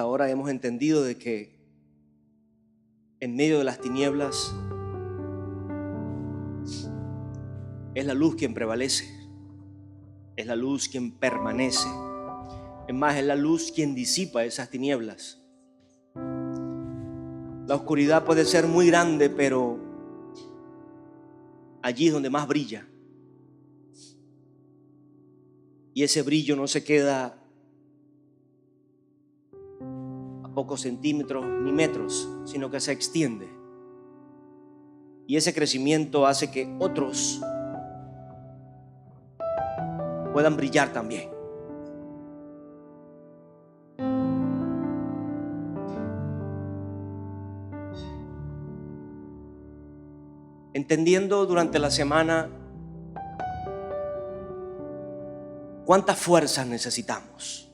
hasta ahora hemos entendido de que en medio de las tinieblas es la luz quien prevalece, es la luz quien permanece. Es más, es la luz quien disipa esas tinieblas. La oscuridad puede ser muy grande, pero allí es donde más brilla. Y ese brillo no se queda a pocos centímetros ni metros, sino que se extiende. Y ese crecimiento hace que otros puedan brillar también. Entendiendo durante la semana cuántas fuerzas necesitamos.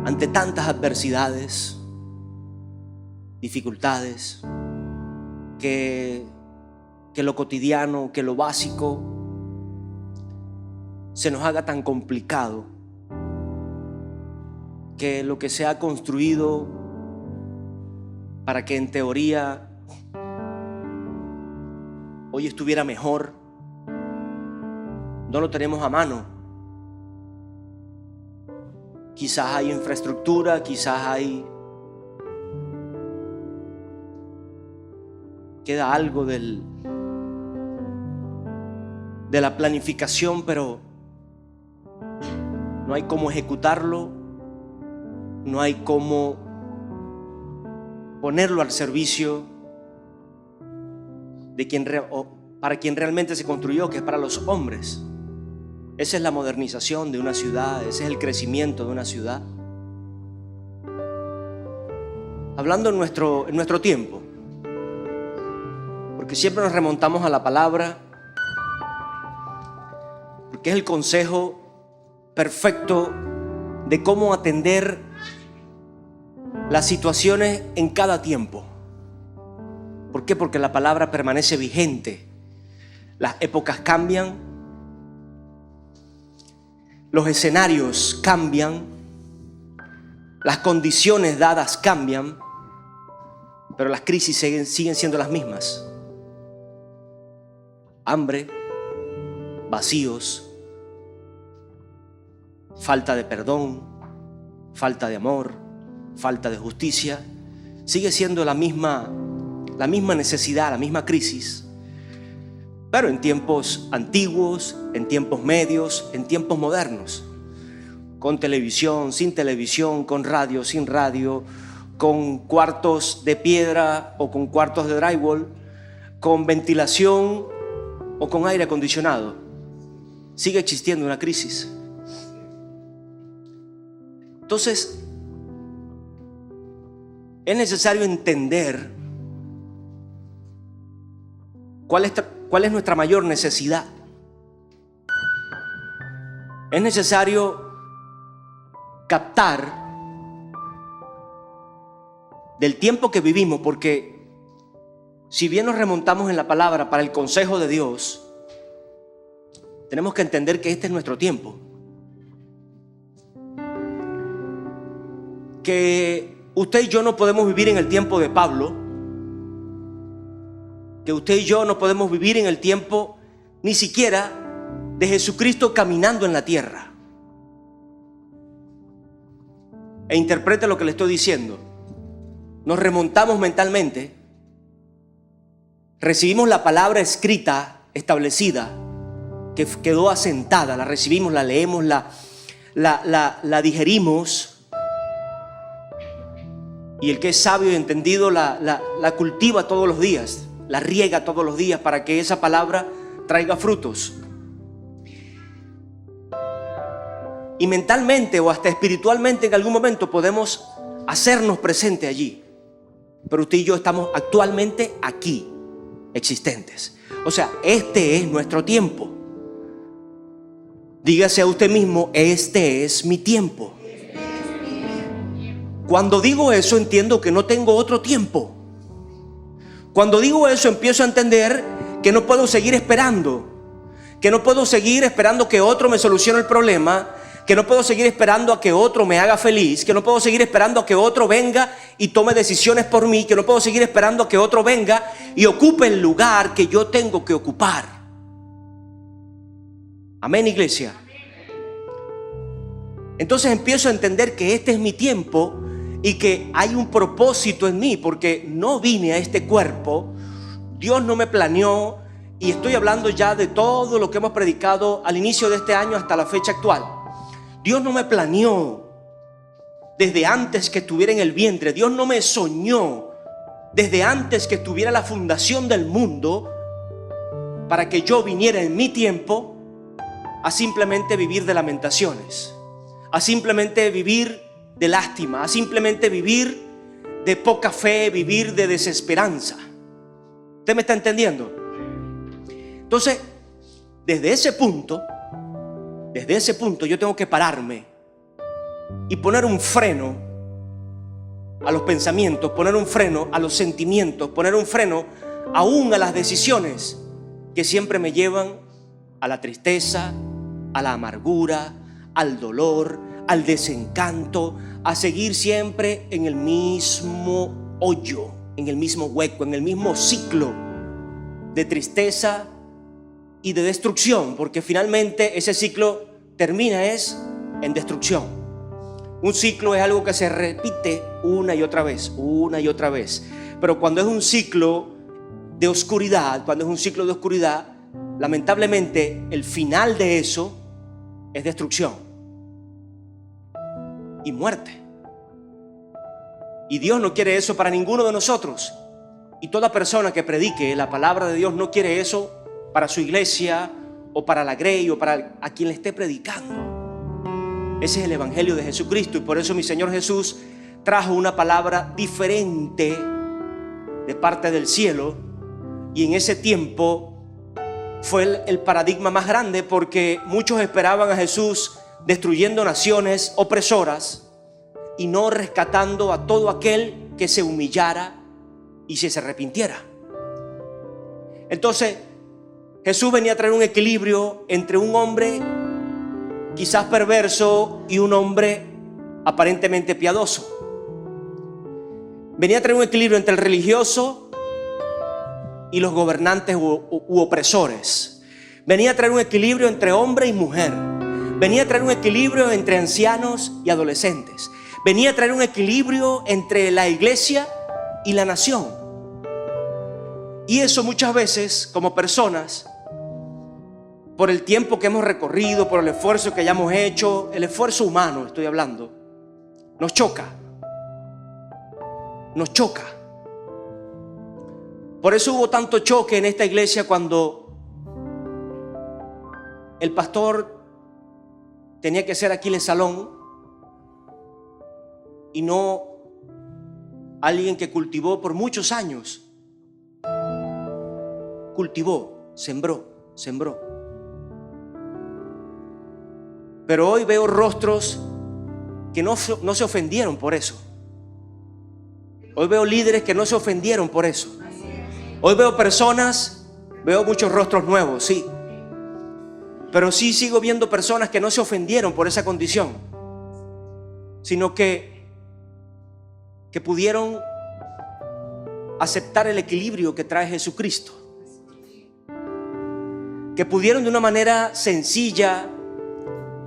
Ante tantas adversidades, dificultades, que lo cotidiano, que lo básico se nos haga tan complicado, que lo que se ha construido para que en teoría hoy estuviera mejor, no lo tenemos a mano. Quizás hay infraestructura, quizás queda algo de la planificación, pero no hay cómo ejecutarlo, no hay cómo ponerlo al servicio de para quien realmente se construyó, que es para los hombres. Esa es la modernización de una ciudad, ese es el crecimiento de una ciudad. Hablando en nuestro tiempo, porque siempre nos remontamos a la palabra, porque es el consejo perfecto de cómo atender las situaciones en cada tiempo. ¿Por qué? Porque la palabra permanece vigente. Las épocas cambian, los escenarios cambian, las condiciones dadas cambian, pero las crisis siguen siendo las mismas. Hambre, vacíos, falta de perdón, falta de amor, falta de justicia. Sigue siendo la misma necesidad, la misma crisis. Pero en tiempos antiguos, en tiempos medios, en tiempos modernos, con televisión, sin televisión, con radio, sin radio, con cuartos de piedra o con cuartos de drywall, con ventilación o con aire acondicionado, sigue existiendo una crisis. Entonces, es necesario entender cuál es nuestra mayor necesidad. Es necesario captar del tiempo que vivimos, porque si bien nos remontamos en la palabra para el consejo de Dios, tenemos que entender que este es nuestro tiempo. Que usted y yo no podemos vivir en el tiempo de Pablo, que usted y yo no podemos vivir en el tiempo ni siquiera de Jesucristo caminando en la tierra. E interprete lo que le estoy diciendo. Nos remontamos mentalmente, recibimos la palabra escrita, establecida, que quedó asentada, la recibimos, la leemos, la digerimos. Y el que es sabio y entendido la cultiva todos los días, la riega todos los días para que esa palabra traiga frutos. Y mentalmente o hasta espiritualmente en algún momento podemos hacernos presente allí. Pero usted y yo estamos actualmente aquí, existentes. O sea, este es nuestro tiempo. Dígase a usted mismo, este es mi tiempo. Cuando digo eso entiendo que no tengo otro tiempo. Cuando digo eso, empiezo a entender que no puedo seguir esperando, que no puedo seguir esperando que otro me solucione el problema, que no puedo seguir esperando a que otro me haga feliz, que no puedo seguir esperando a que otro venga y tome decisiones por mí, que no puedo seguir esperando a que otro venga y ocupe el lugar que yo tengo que ocupar. Amén, iglesia. Entonces empiezo a entender que este es mi tiempo y que hay un propósito en mí, porque no vine a este cuerpo, Dios no me planeó, y estoy hablando ya de todo lo que hemos predicado al inicio de este año hasta la fecha actual. Dios no me planeó desde antes que estuviera en el vientre. Dios no me soñó desde antes que estuviera la fundación del mundo para que yo viniera en mi tiempo a simplemente vivir de lamentaciones, a simplemente vivir de lástima, a simplemente vivir de poca fe, vivir de desesperanza. ¿Usted me está entendiendo? Entonces, desde ese punto yo tengo que pararme y poner un freno a los pensamientos, poner un freno a los sentimientos, poner un freno aún a las decisiones que siempre me llevan a la tristeza, a la amargura, al dolor, al desencanto, a seguir siempre en el mismo hoyo, en el mismo hueco, en el mismo ciclo de tristeza y de destrucción, porque finalmente ese ciclo termina en destrucción. Un ciclo es algo que se repite una y otra vez, pero cuando es un ciclo de oscuridad, lamentablemente el final de eso es destrucción y muerte. Y Dios no quiere eso para ninguno de nosotros, y toda persona que predique la palabra de Dios no quiere eso para su iglesia o para la Grey o para a quien le esté predicando. Ese es el evangelio de Jesucristo, y por eso mi Señor Jesús trajo una palabra diferente de parte del cielo, y en ese tiempo fue el paradigma más grande, porque muchos esperaban a Jesús destruyendo naciones opresoras y no rescatando a todo aquel que se humillara y se arrepintiera. Entonces Jesús venía a traer un equilibrio entre un hombre quizás perverso y un hombre aparentemente piadoso. Venía a traer un equilibrio entre el religioso y los gobernantes u opresores. Venía a traer un equilibrio entre hombre y mujer. Venía a traer un equilibrio entre ancianos y adolescentes. Venía a traer un equilibrio entre la iglesia y la nación. Y eso muchas veces, como personas, por el tiempo que hemos recorrido, por el esfuerzo que hayamos hecho, el esfuerzo humano estoy hablando, nos choca. Por eso hubo tanto choque en esta iglesia cuando el pastor tenía que ser Aquiles Salón y no alguien que cultivó por muchos años. Cultivó, sembró. Pero hoy veo rostros que no se ofendieron por eso. Hoy veo líderes que no se ofendieron por eso. Hoy veo personas, veo muchos rostros nuevos, sí. Pero sí sigo viendo personas que no se ofendieron por esa condición, sino que pudieron aceptar el equilibrio que trae Jesucristo. Que pudieron de una manera sencilla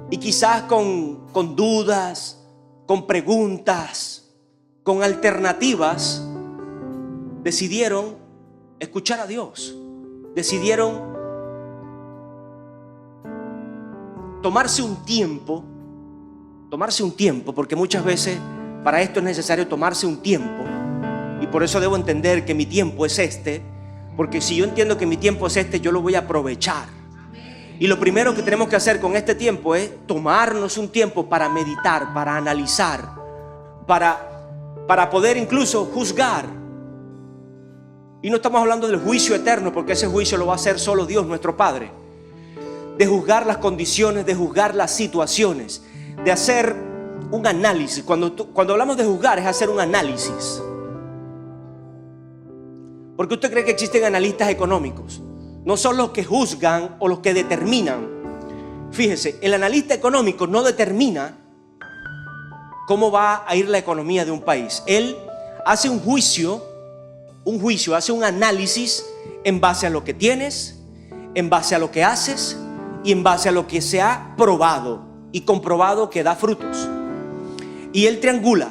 y quizás con dudas, con preguntas, con alternativas, decidieron escuchar a Dios. Decidieron tomarse un tiempo, porque muchas veces para esto es necesario tomarse un tiempo, y por eso debo entender que mi tiempo es este, porque si yo entiendo que mi tiempo es este, yo lo voy a aprovechar. Y lo primero que tenemos que hacer con este tiempo es tomarnos un tiempo para meditar, para analizar, para poder incluso juzgar. Y no estamos hablando del juicio eterno, porque ese juicio lo va a hacer solo Dios, nuestro Padre. De juzgar las condiciones, de juzgar las situaciones, de hacer un análisis. Cuando hablamos de juzgar es hacer un análisis. ¿Por qué usted cree que existen analistas económicos? No son los que juzgan o los que determinan. Fíjese, el analista económico no determina cómo va a ir la economía de un país. Él hace un juicio, hace un análisis en base a lo que tienes, en base a lo que haces y en base a lo que se ha probado y comprobado que da frutos. Y él triangula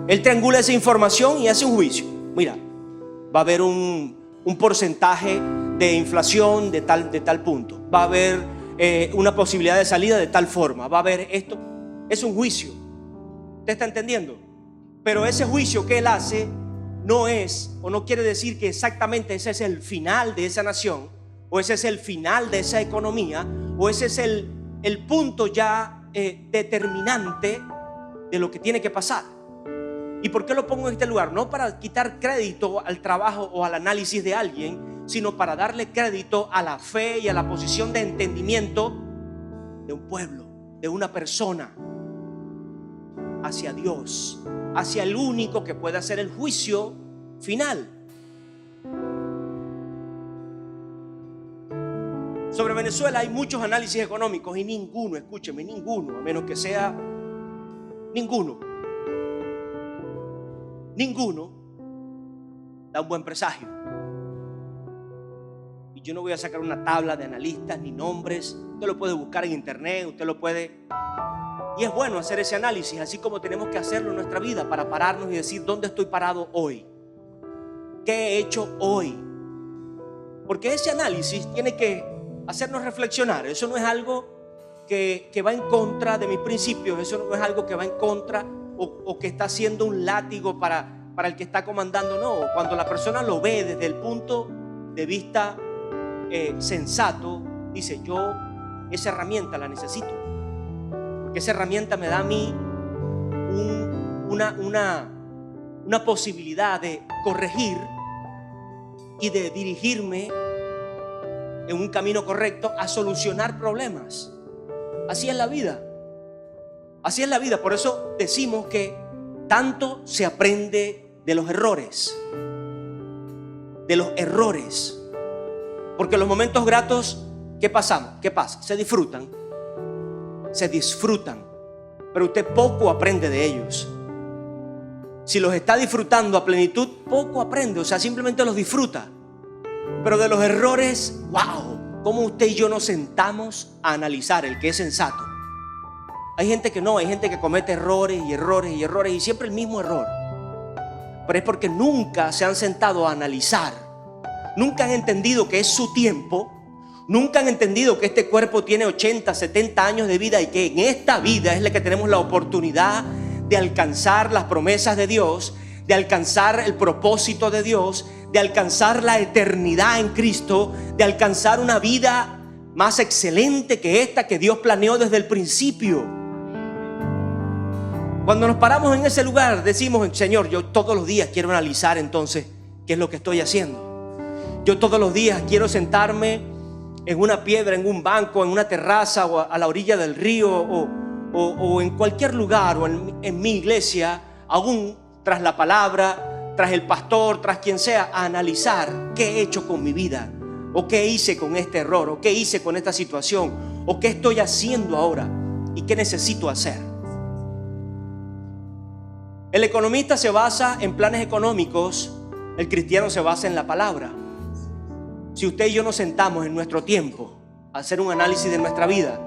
esa información y hace un juicio. Mira, va a haber un porcentaje de inflación de tal punto. Va a haber una posibilidad de salida de tal forma. Va a haber esto. Es un juicio. ¿Usted está entendiendo? Pero ese juicio que él hace no es, o no quiere decir que exactamente ese es el final de esa nación, o ese es el final de esa economía, o ese es el punto ya determinante de lo que tiene que pasar. ¿Y por qué lo pongo en este lugar? No para quitar crédito al trabajo o al análisis de alguien, sino para darle crédito a la fe y a la posición de entendimiento de un pueblo, de una persona, hacia Dios, hacia el único que puede hacer el juicio final. Sobre Venezuela hay muchos análisis económicos y ninguno, escúcheme, ninguno, a menos que sea ninguno da un buen presagio. Y yo no voy a sacar una tabla de analistas ni nombres. Usted lo puede buscar en internet, usted lo puede. Y es bueno hacer ese análisis, así como tenemos que hacerlo en nuestra vida, para pararnos y decir: ¿dónde estoy parado hoy? ¿Qué he hecho hoy? Porque ese análisis tiene que hacernos reflexionar. Eso no es algo que va en contra de mis principios. Eso no es algo que va en contra o que está siendo un látigo para el que está comandando. No, cuando la persona lo ve desde el punto de vista sensato, dice: yo esa herramienta la necesito, porque esa herramienta me da a mí una posibilidad de corregir y de dirigirme en un camino correcto a solucionar problemas. Así es la vida. Así es la vida. Por eso decimos que tanto se aprende de los errores. De los errores. Porque los momentos gratos, ¿qué pasamos? ¿Qué pasa? Se disfrutan. Pero usted poco aprende de ellos. Si los está disfrutando a plenitud, poco aprende. O sea, simplemente los disfruta. Pero de los errores, wow, ¿cómo usted y yo nos sentamos a analizar el que es sensato? Hay gente que no, hay gente que comete errores y siempre el mismo error. Pero es porque nunca se han sentado a analizar. Nunca han entendido que es su tiempo. Nunca han entendido que este cuerpo tiene 80, 70 años de vida y que en esta vida es la que tenemos la oportunidad de alcanzar las promesas de Dios, de alcanzar el propósito de Dios, de alcanzar la eternidad en Cristo, de alcanzar una vida más excelente que esta que Dios planeó desde el principio. Cuando nos paramos en ese lugar, decimos: Señor, yo todos los días quiero analizar entonces qué es lo que estoy haciendo. Yo todos los días quiero sentarme en una piedra, en un banco, en una terraza o a la orilla del río o en cualquier lugar o en mi iglesia, aún tras la palabra, tras el pastor, tras quien sea, a analizar qué he hecho con mi vida, o qué hice con este error, o qué hice con esta situación, o qué estoy haciendo ahora y qué necesito hacer. El economista se basa en planes económicos, el cristiano se basa en la palabra. Si usted y yo nos sentamos en nuestro tiempo a hacer un análisis de nuestra vida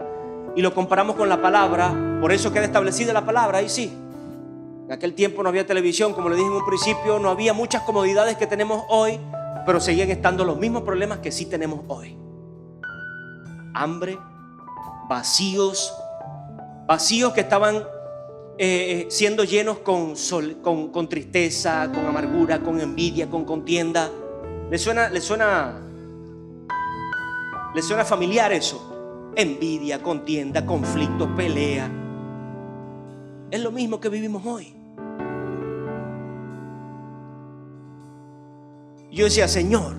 y lo comparamos con la palabra, por eso queda establecida la palabra, ahí sí. En aquel tiempo no había televisión, como le dije en un principio, no había muchas comodidades que tenemos hoy, pero seguían estando los mismos problemas que sí tenemos hoy. Hambre, vacíos que estaban siendo llenos con tristeza, con amargura, con envidia, con contienda. ¿Le suena familiar eso? Envidia, contienda, conflicto, pelea. Es lo mismo que vivimos hoy. Yo decía: Señor,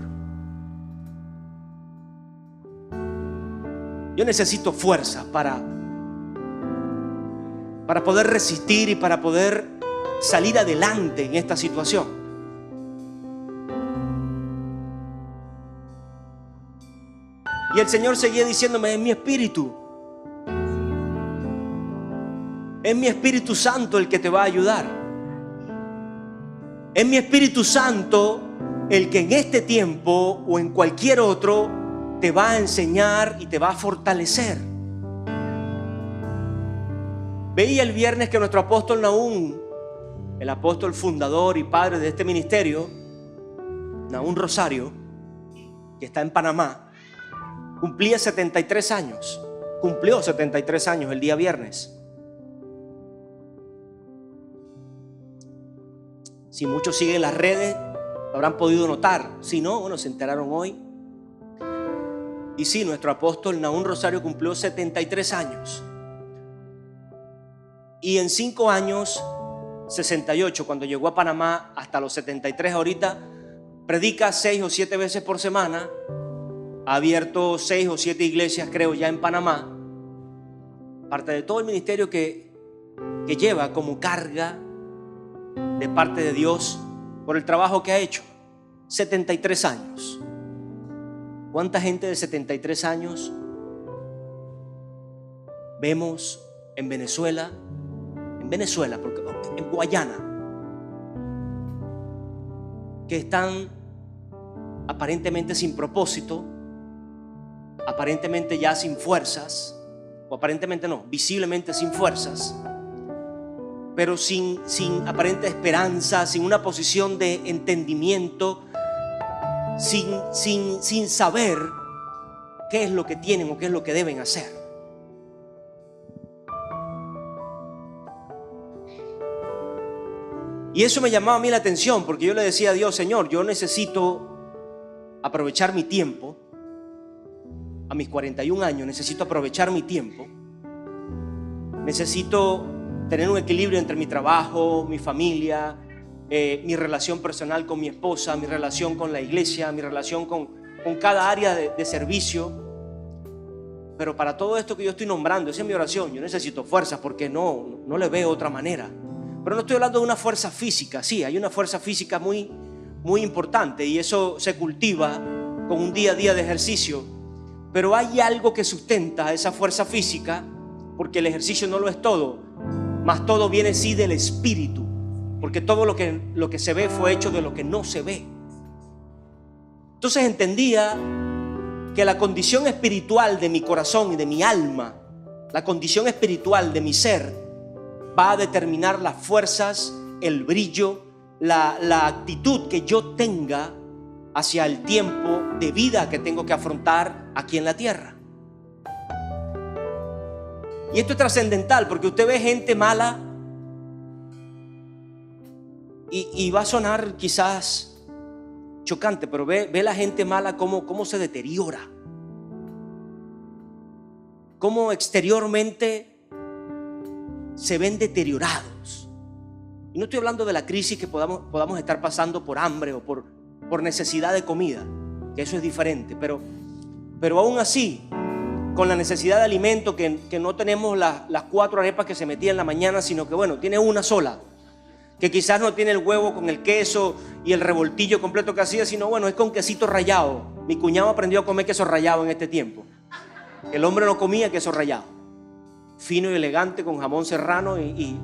yo necesito fuerza para poder resistir y para poder salir adelante en esta situación. el Señor seguía diciéndome: es mi espíritu. Es mi Espíritu Santo el que te va a ayudar. Es mi Espíritu Santo el que en este tiempo o en cualquier otro te va a enseñar y te va a fortalecer. Veía el viernes que nuestro apóstol Nahum, el apóstol fundador y padre de este ministerio, Nahum Rosario, que está en Panamá, cumplía 73 años. Cumplió 73 años el día viernes. Si muchos siguen las redes, lo habrán podido notar. Si no, bueno, se enteraron hoy. Y sí, nuestro apóstol Nahum Rosario cumplió 73 años. Y en 5 años, 68, cuando llegó a Panamá, hasta los 73 ahorita, predica 6 o 7 veces por semana. Ha abierto 6 o 7 iglesias, creo, ya en Panamá. Parte de todo el ministerio que lleva como carga de parte de Dios por el trabajo que ha hecho. 73 años. ¿Cuánta gente de 73 años vemos en Venezuela? Porque en Guayana, que están aparentemente sin propósito, aparentemente ya sin fuerzas, o aparentemente no, visiblemente sin fuerzas, pero sin aparente esperanza, sin una posición de entendimiento, sin saber qué es lo que tienen o qué es lo que deben hacer. Y eso me llamaba a mí la atención, porque yo le decía a Dios: Señor, yo necesito aprovechar mi tiempo. A mis 41 años necesito aprovechar mi tiempo. Necesito tener un equilibrio entre mi trabajo, mi familia, mi relación personal con mi esposa, mi relación con la iglesia, mi relación con cada área de servicio. Pero para todo esto que yo estoy nombrando, esa es mi oración. Yo necesito fuerzas, porque no le veo otra manera. Pero no estoy hablando de una fuerza física. Sí, hay una fuerza física muy, muy importante, y eso se cultiva con un día a día de ejercicio. Pero hay algo que sustenta esa fuerza física, porque el ejercicio no lo es todo, mas todo viene sí del espíritu, porque todo lo que se ve fue hecho de lo que no se ve. Entonces entendía que la condición espiritual de mi corazón y de mi alma, la condición espiritual de mi ser, va a determinar las fuerzas, el brillo, la actitud que yo tenga hacia el tiempo de vida que tengo que afrontar aquí en la tierra. Y esto es trascendental, porque usted ve gente mala y va a sonar quizás chocante, pero ve la gente mala cómo se deteriora, cómo exteriormente se ven deteriorados. Y no estoy hablando de la crisis que podamos estar pasando por hambre o por necesidad de comida, que eso es diferente, pero aún así, con la necesidad de alimento, que no tenemos las 4 arepas que se metía en la mañana, sino que bueno, tiene una sola, que quizás no tiene el huevo con el queso y el revoltillo completo que hacía, sino bueno, es con quesito rallado. Mi cuñado aprendió a comer queso rallado en este tiempo. El hombre no comía queso rallado, fino y elegante con jamón serrano, y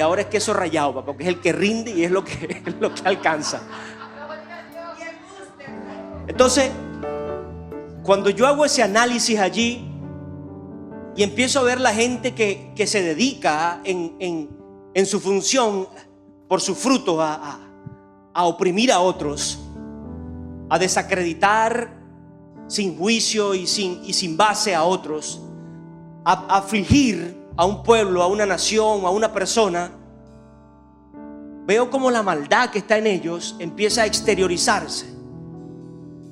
ahora es queso rallado, papá, porque es el que rinde y es lo que alcanza. Entonces, cuando yo hago ese análisis allí y empiezo a ver la gente que se dedica en su función, por sus frutos, a oprimir a otros, a desacreditar sin juicio y sin base a otros, a afligir a un pueblo, a una nación, a una persona, veo como la maldad que está en ellos empieza a exteriorizarse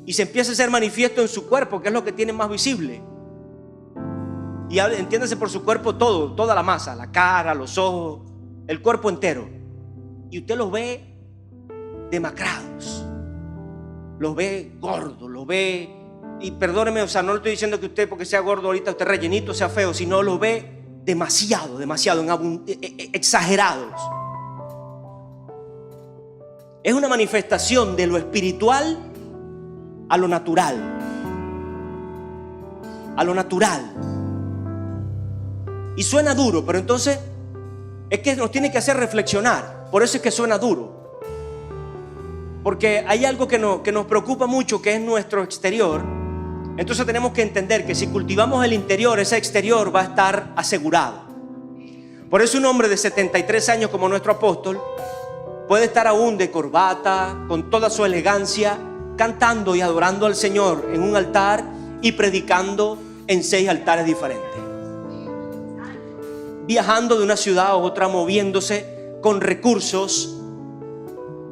y se empieza a hacer manifiesto en su cuerpo, que es lo que tienen más visible. Y entiéndase por su cuerpo todo, toda la masa, la cara, los ojos, el cuerpo entero. Y usted los ve demacrados, los ve gordos, los ve, y perdóneme, o sea, no le estoy diciendo que usted, porque sea gordo ahorita, usted rellenito, sea feo, sino los ve demasiado, exagerados. Es una manifestación de lo espiritual a lo natural. a lo natural. Y suena duro, pero entonces es que nos tiene que hacer reflexionar. Por eso es que suena duro. Porque hay algo que nos preocupa mucho, que es nuestro exterior. Entonces tenemos que entender que si cultivamos el interior, ese exterior va a estar asegurado. Por eso un hombre de 73 años como nuestro apóstol puede estar aún de corbata, con toda su elegancia, cantando y adorando al Señor en un altar y predicando en 6 altares diferentes. Viajando de una ciudad a otra, moviéndose con recursos,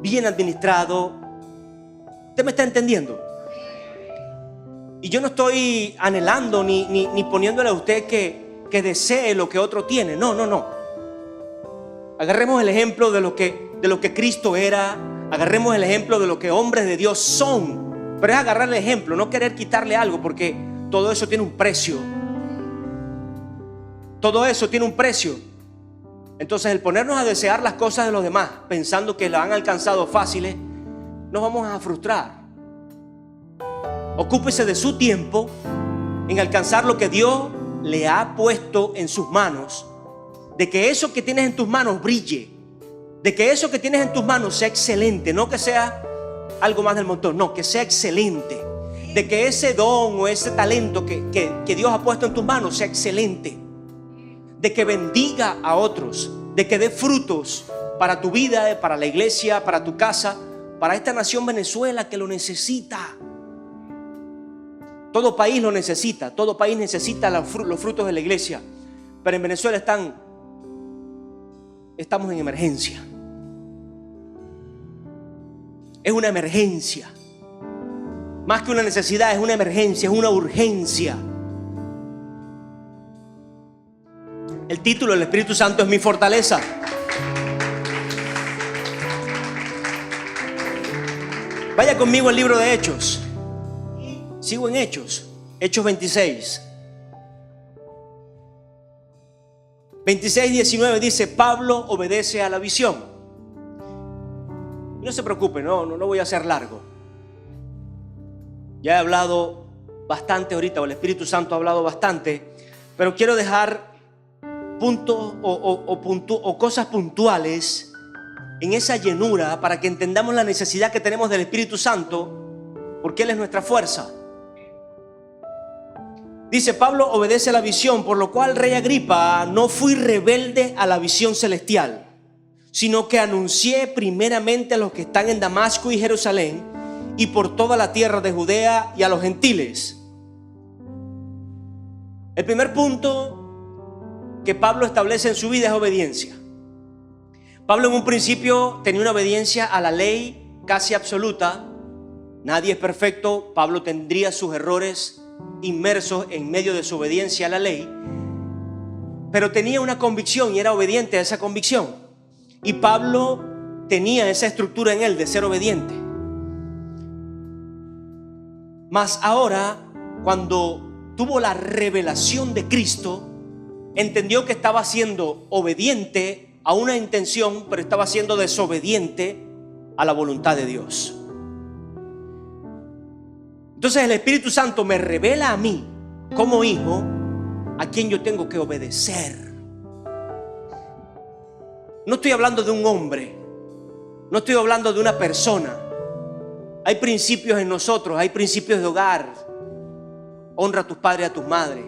bien administrado. ¿Usted me está entendiendo? Y yo no estoy anhelando ni poniéndole a usted que desee lo que otro tiene. No. Agarremos el ejemplo de lo que Cristo era. Agarremos el ejemplo de lo que hombres de Dios son. Pero es agarrar el ejemplo, no querer quitarle algo, porque todo eso tiene un precio. Todo eso tiene un precio. Entonces el ponernos a desear las cosas de los demás pensando que las han alcanzado fáciles, nos vamos a frustrar. Ocúpese de su tiempo en alcanzar lo que Dios le ha puesto en sus manos. De que eso que tienes en tus manos brille. De que eso que tienes en tus manos sea excelente. No que sea algo más del montón. No, que sea excelente. De que ese don o ese talento que Dios ha puesto en tus manos sea excelente. De que bendiga a otros. De que dé frutos para tu vida, para la iglesia, para tu casa, para esta nación Venezuela que lo necesita. Todo país lo necesita. Todo país necesita los frutos de la iglesia. Pero en Venezuela estamos en emergencia. Es una emergencia. Más que una necesidad, es una emergencia, es una urgencia. El título del Espíritu Santo es mi fortaleza. Vaya conmigo al libro de Hechos. Sigo en Hechos 26. 26:19 dice: Pablo obedece a la visión. No se preocupe, no voy a ser largo. Ya he hablado bastante ahorita, o el Espíritu Santo ha hablado bastante, pero quiero dejar puntos o cosas puntuales en esa llenura para que entendamos la necesidad que tenemos del Espíritu Santo, porque Él es nuestra fuerza. Dice: Pablo obedece a la visión, por lo cual, Rey Agripa, no fui rebelde a la visión celestial, sino que anuncié primeramente a los que están en Damasco y Jerusalén y por toda la tierra de Judea y a los gentiles. El primer punto que Pablo establece en su vida es obediencia. Pablo en un principio tenía una obediencia a la ley casi absoluta. Nadie es perfecto. Pablo tendría sus errores inmersos en medio de su obediencia a la ley, pero tenía una convicción y era obediente a esa convicción. Y Pablo tenía esa estructura en él de ser obediente. Mas ahora, cuando tuvo la revelación de Cristo, entendió que estaba siendo obediente a una intención, pero estaba siendo desobediente a la voluntad de Dios. Entonces el Espíritu Santo me revela a mí, como hijo, a quien yo tengo que obedecer. No estoy hablando de un hombre, no estoy hablando de una persona. Hay principios en nosotros, hay principios de hogar. Honra a tus padres y a tus madres.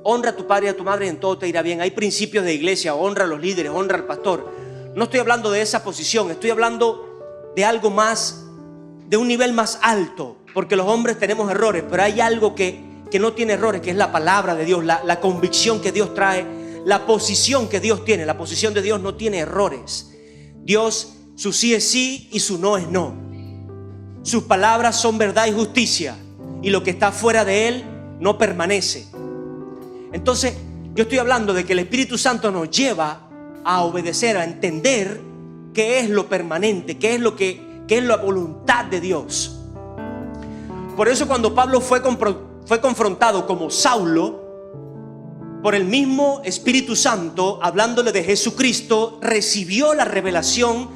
Honra a tu padre y a tu madre y en todo te irá bien. Hay principios de iglesia, honra a los líderes, honra al pastor. No estoy hablando de esa posición, estoy hablando de algo más, de un nivel más alto. Porque los hombres tenemos errores, pero hay algo que no tiene errores, que es la palabra de Dios, la convicción que Dios trae, la posición que Dios tiene. La posición de Dios no tiene errores. Dios, su sí es sí y su no es no. Sus palabras son verdad y justicia, y lo que está fuera de Él no permanece. Entonces yo estoy hablando de que el Espíritu Santo nos lleva a obedecer, a entender qué es lo permanente, qué es la voluntad de Dios. Por eso cuando Pablo fue confrontado como Saulo por el mismo Espíritu Santo, hablándole de Jesucristo, recibió la revelación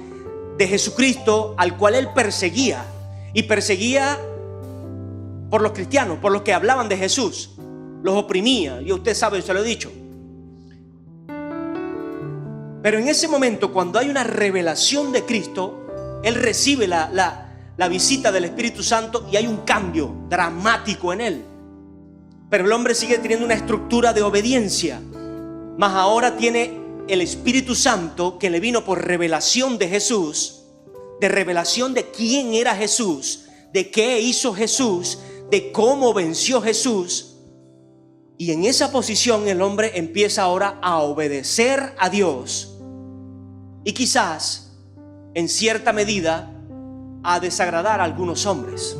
de Jesucristo, al cual él perseguía. Y perseguía por los cristianos, por los que hablaban de Jesús. los oprimía. Y usted sabe, se lo he dicho. Pero en ese momento, cuando hay una revelación de Cristo, él recibe la visita del Espíritu Santo y hay un cambio dramático en él. Pero el hombre sigue teniendo una estructura de obediencia. Mas ahora tiene el Espíritu Santo que le vino por revelación de Jesús, de revelación de quién era Jesús, de qué hizo Jesús, de cómo venció Jesús. Y en esa posición el hombre empieza ahora a obedecer a Dios. Y quizás, en cierta medida, a desagradar a algunos hombres,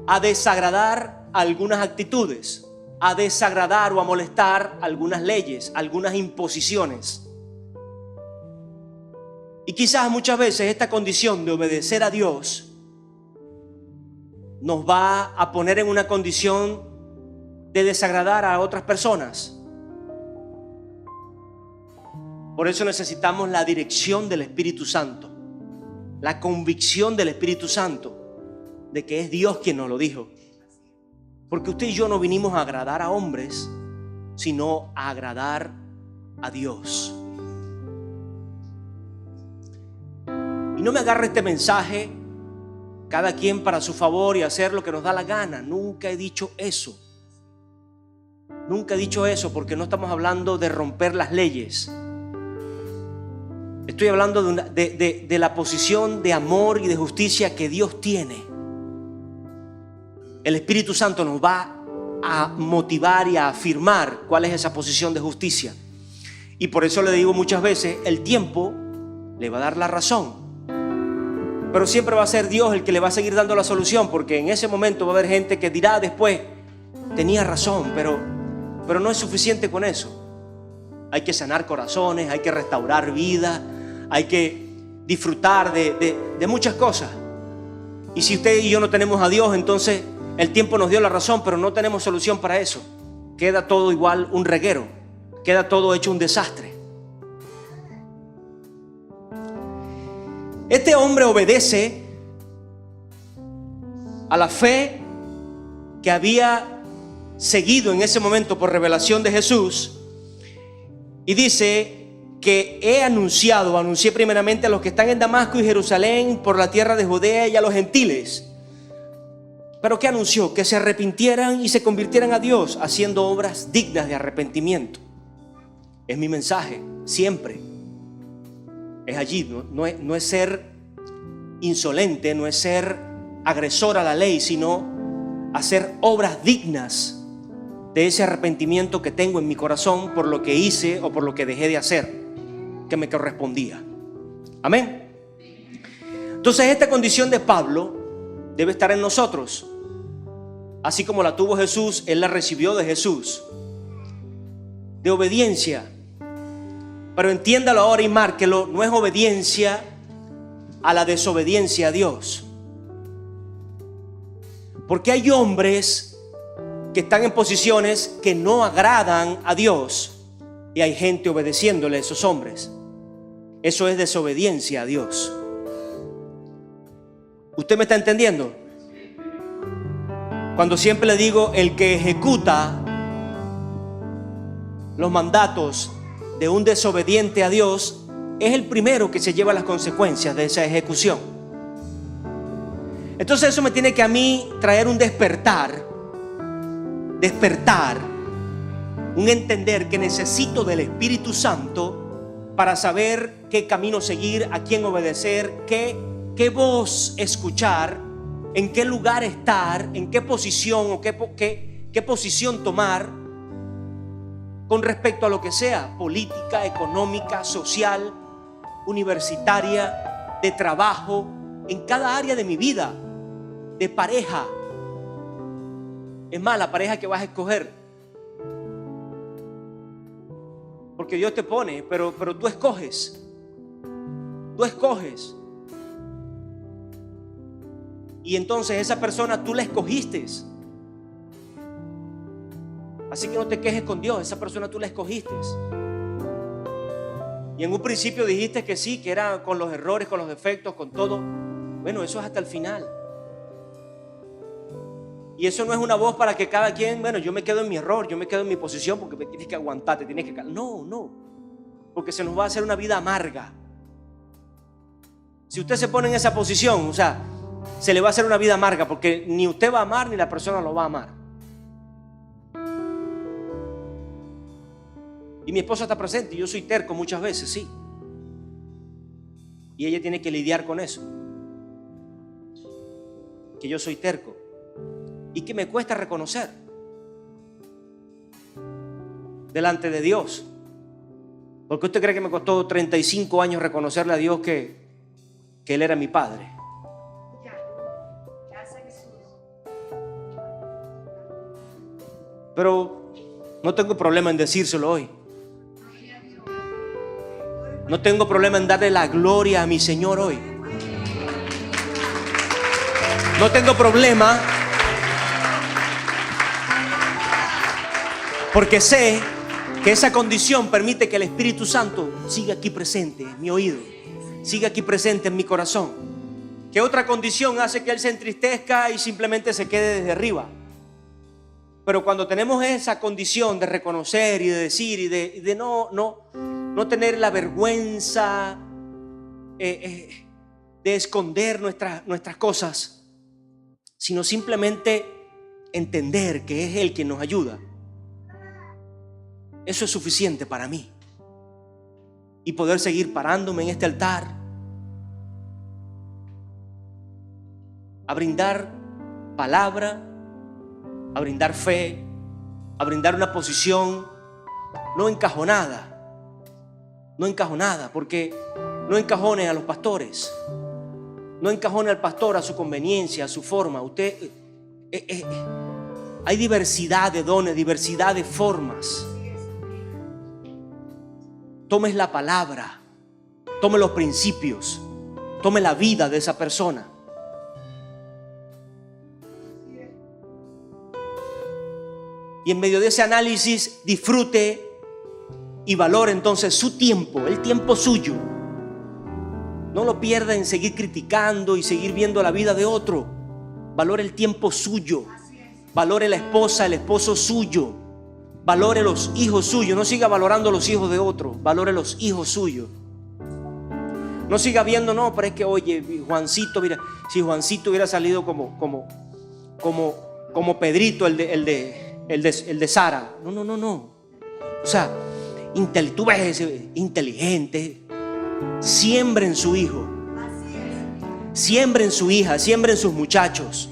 a desagradar algunas actitudes, a desagradar o a molestar algunas leyes, algunas imposiciones. Y quizás muchas veces esta condición de obedecer a Dios nos va a poner en una condición de desagradar a otras personas. Por eso necesitamos la dirección del Espíritu Santo, la convicción del Espíritu Santo de que es Dios quien nos lo dijo. Porque usted y yo no vinimos a agradar a hombres, sino a agradar a Dios. Y no me agarre este mensaje, cada quien para su favor y hacer lo que nos da la gana. Nunca he dicho eso. Nunca he dicho eso, porque no estamos hablando de romper las leyes. Estoy hablando de la posición de amor y de justicia que Dios tiene. El Espíritu Santo nos va a motivar y a afirmar cuál es esa posición de justicia. Y por eso le digo muchas veces, el tiempo le va a dar la razón. Pero siempre va a ser Dios el que le va a seguir dando la solución, porque en ese momento va a haber gente que dirá después, tenía razón, pero no es suficiente con eso. Hay que sanar corazones, hay que restaurar vida, hay que disfrutar de muchas cosas. Y si usted y yo no tenemos a Dios, entonces el tiempo nos dio la razón, pero no tenemos solución para eso. Queda todo igual un reguero, queda todo hecho un desastre. Este hombre obedece a la fe que había seguido en ese momento por revelación de Jesús, y dice que anuncié primeramente a los que están en Damasco y Jerusalén, por la tierra de Judea y a los gentiles. ¿Pero qué anunció? Que se arrepintieran y se convirtieran a Dios, haciendo obras dignas de arrepentimiento. Es mi mensaje, siempre. Es allí, no es ser insolente, no es ser agresor a la ley, sino hacer obras dignas de ese arrepentimiento que tengo en mi corazón por lo que hice o por lo que dejé de hacer, que me correspondía. Amén. Entonces esta condición de Pablo debe estar en nosotros. Así como la tuvo Jesús, él la recibió de Jesús, de obediencia. Pero entiéndalo ahora y márquelo, no es obediencia a la desobediencia a Dios. Porque hay hombres que están en posiciones que no agradan a Dios y hay gente obedeciéndole a esos hombres. Eso es desobediencia a Dios. ¿Usted me está entendiendo? Cuando siempre le digo, el que ejecuta los mandatos de un desobediente a Dios es el primero que se lleva las consecuencias de esa ejecución. Entonces eso me tiene que a mí traer un despertar, un entender que necesito del Espíritu Santo para saber qué camino seguir, a quién obedecer, qué voz escuchar, en qué lugar estar, en qué posición o qué posición tomar con respecto a lo que sea, política, económica, social, universitaria, de trabajo, en cada área de mi vida, de pareja. Es más, la pareja que vas a escoger, porque Dios te pone, pero tú escoges. Y entonces esa persona tú la escogiste. Así que no te quejes con Dios, esa persona tú la escogiste. Y en un principio dijiste que sí, que era con los errores, con los defectos, con todo. Bueno, eso es hasta el final. Y eso no es una voz para que cada quien, bueno, yo me quedo en mi error, yo me quedo en mi posición porque me tienes que aguantar, te tienes que... No, porque se nos va a hacer una vida amarga. Si usted se pone en esa posición, o sea, se le va a hacer una vida amarga porque ni usted va a amar ni la persona lo va a amar. Y mi esposa está presente y yo soy terco muchas veces, sí. Y ella tiene que lidiar con eso. Que yo soy terco. Y que me cuesta reconocer delante de Dios. ¿Por qué usted cree que me costó 35 años reconocerle a Dios que Él era mi padre? Pero no tengo problema en decírselo hoy. No tengo problema en darle la gloria a mi Señor hoy. No tengo problema, porque sé que esa condición permite que el Espíritu Santo siga aquí presente en mi oído, siga aquí presente en mi corazón. Que otra condición hace que Él se entristezca y simplemente se quede desde arriba. Pero cuando tenemos esa condición de reconocer y de decir y de no tener la vergüenza de esconder nuestras cosas, sino simplemente entender que es Él quien nos ayuda, eso es suficiente para mí. Y poder seguir parándome en este altar a brindar palabra, a brindar fe, a brindar una posición no encajonada, porque no encajone a los pastores, no encajone al pastor a su conveniencia, a su forma. Usted hay diversidad de dones, diversidad de formas. Tome la palabra, tome los principios, tome la vida de esa persona. Y en medio de ese análisis disfrute y valore entonces su tiempo, el tiempo suyo. No lo pierda en seguir criticando y seguir viendo la vida de otro. Valore el tiempo suyo. Valore la esposa, el esposo suyo. Valore los hijos suyos. No siga valorando los hijos de otro. Valore los hijos suyos. No siga viendo, no, pero es que oye, Juancito, mira, si Juancito hubiera salido como Pedrito, el de Sara. No. O sea, tú ves ese inteligente. Siembra en su hijo, siembra en su hija, siembra en sus muchachos,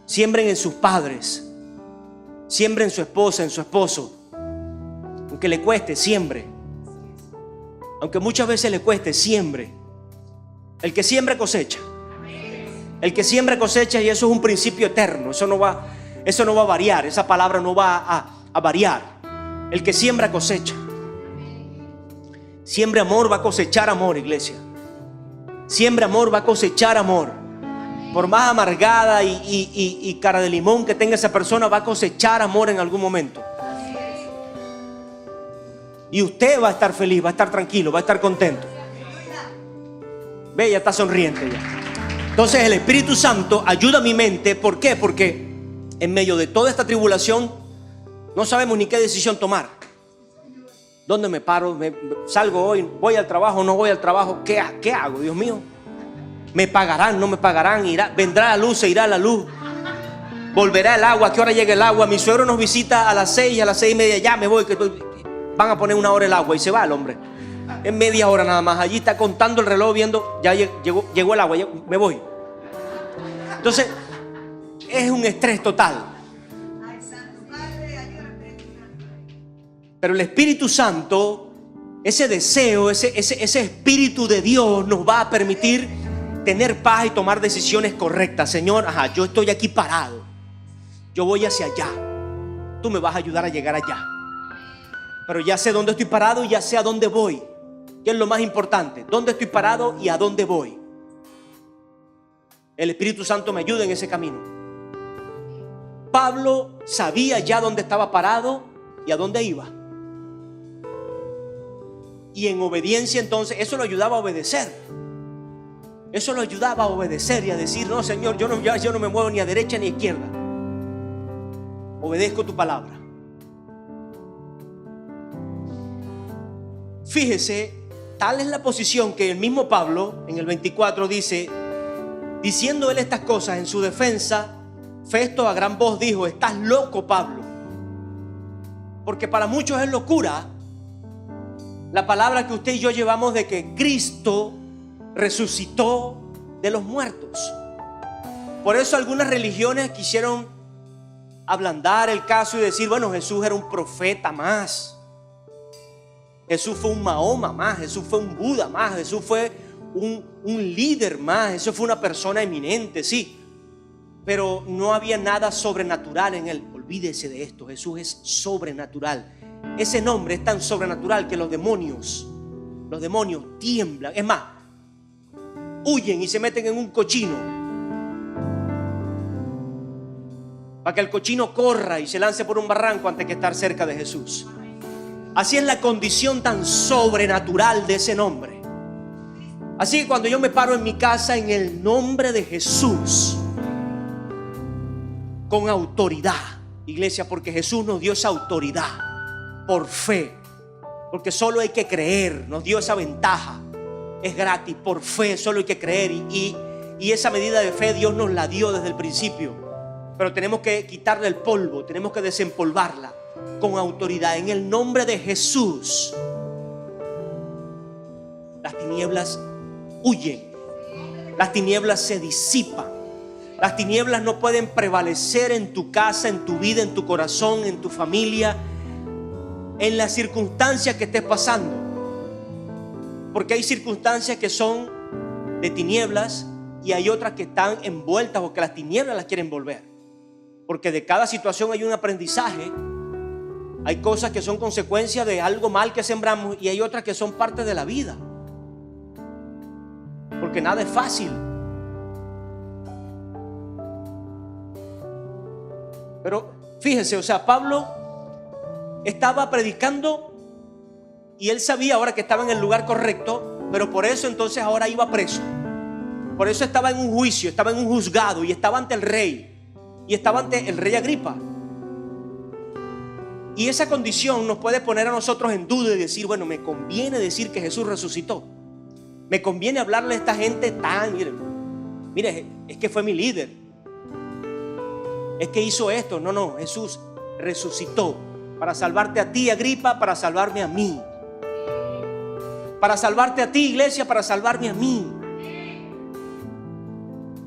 siembren en sus padres, siembren en su esposa, en su esposo. Aunque le cueste, siembre. Aunque muchas veces le cueste, siembre. El que siembra cosecha. El que siembra cosecha, y eso es un principio eterno. Eso no va a variar. Esa palabra no va a variar. El que siembra cosecha. Siembre amor, va a cosechar amor, iglesia. Siembre amor, va a cosechar amor. Por más amargada y cara de limón que tenga esa persona, va a cosechar amor en algún momento. Y usted va a estar feliz, va a estar tranquilo, va a estar contento. Ve, ya está sonriente ya. Entonces el Espíritu Santo ayuda a mi mente. ¿Por qué? Porque en medio de toda esta tribulación no sabemos ni qué decisión tomar. ¿Dónde me paro? ¿Salgo hoy? ¿Voy al trabajo? ¿No voy al trabajo? ¿Qué hago, Dios mío? ¿Me pagarán? ¿No me pagarán? ¿Vendrá la luz? ¿Se irá la luz? ¿Volverá el agua? ¿A qué hora llega el agua? Mi suegro nos visita a las 6, a las 6:30. Ya me voy, van a poner 1 hora el agua. Y se va el hombre. En media hora nada más. Allí está contando el reloj, viendo, ya llegó el agua, me voy. Entonces, es un estrés total. Pero el Espíritu Santo, ese deseo, ese Espíritu de Dios nos va a permitir tener paz y tomar decisiones correctas. Señor, yo estoy aquí parado. Yo voy hacia allá. Tú me vas a ayudar a llegar allá. Pero ya sé dónde estoy parado y ya sé a dónde voy. ¿Qué es lo más importante? ¿Dónde estoy parado y a dónde voy? El Espíritu Santo me ayuda en ese camino. Pablo sabía ya dónde estaba parado y a dónde iba. Y en obediencia entonces, eso lo ayudaba a obedecer. Eso lo ayudaba a obedecer y a decir: no, Señor, yo no me muevo ni a derecha ni a izquierda. Obedezco tu palabra. Fíjese, tal es la posición que el mismo Pablo en el 24 dice: diciendo él estas cosas en su defensa, Festo a gran voz dijo: estás loco, Pablo. Porque para muchos es locura la palabra que usted y yo llevamos de que Cristo resucitó de los muertos. Por eso algunas religiones quisieron ablandar el caso y decir: bueno, Jesús era un profeta más, Jesús fue un Mahoma más, Jesús fue un Buda más, Jesús fue un líder más, Jesús fue una persona eminente, sí, pero no había nada sobrenatural en él. Olvídese de esto, Jesús es sobrenatural. Ese nombre es tan sobrenatural que los demonios tiemblan. Es más, huyen y se meten en un cochino para que el cochino corra y se lance por un barranco antes que estar cerca de Jesús. Así es la condición tan sobrenatural de ese nombre. Así que cuando yo me paro en mi casa en el nombre de Jesús, con autoridad, iglesia, porque Jesús nos dio esa autoridad por fe, porque solo hay que creer, nos dio esa ventaja, es gratis, por fe, solo hay que creer, y esa medida de fe Dios nos la dio desde el principio, pero tenemos que quitarle el polvo, tenemos que desempolvarla con autoridad. En el nombre de Jesús, las tinieblas huyen, las tinieblas se disipan, las tinieblas no pueden prevalecer en tu casa, en tu vida, en tu corazón, en tu familia, en las circunstancias que estés pasando. Porque hay circunstancias que son de tinieblas y hay otras que están envueltas o que las tinieblas las quieren envolver. Porque de cada situación hay un aprendizaje. Hay cosas que son consecuencia de algo mal que sembramos y hay otras que son parte de la vida. Porque nada es fácil. Pero fíjese, o sea, Pablo estaba predicando y él sabía ahora que estaba en el lugar correcto, pero por eso entonces ahora iba preso. Por eso estaba en un juicio, estaba en un juzgado y estaba ante el rey. Y estaba ante el rey Agripa. Y esa condición nos puede poner a nosotros en duda y decir: bueno, me conviene decir que Jesús resucitó. Me conviene hablarle a esta gente tan, mire, es que fue mi líder, es que hizo esto. No, Jesús resucitó para salvarte a ti, Agripa, para salvarme a mí, para salvarte a ti, iglesia, para salvarme a mí.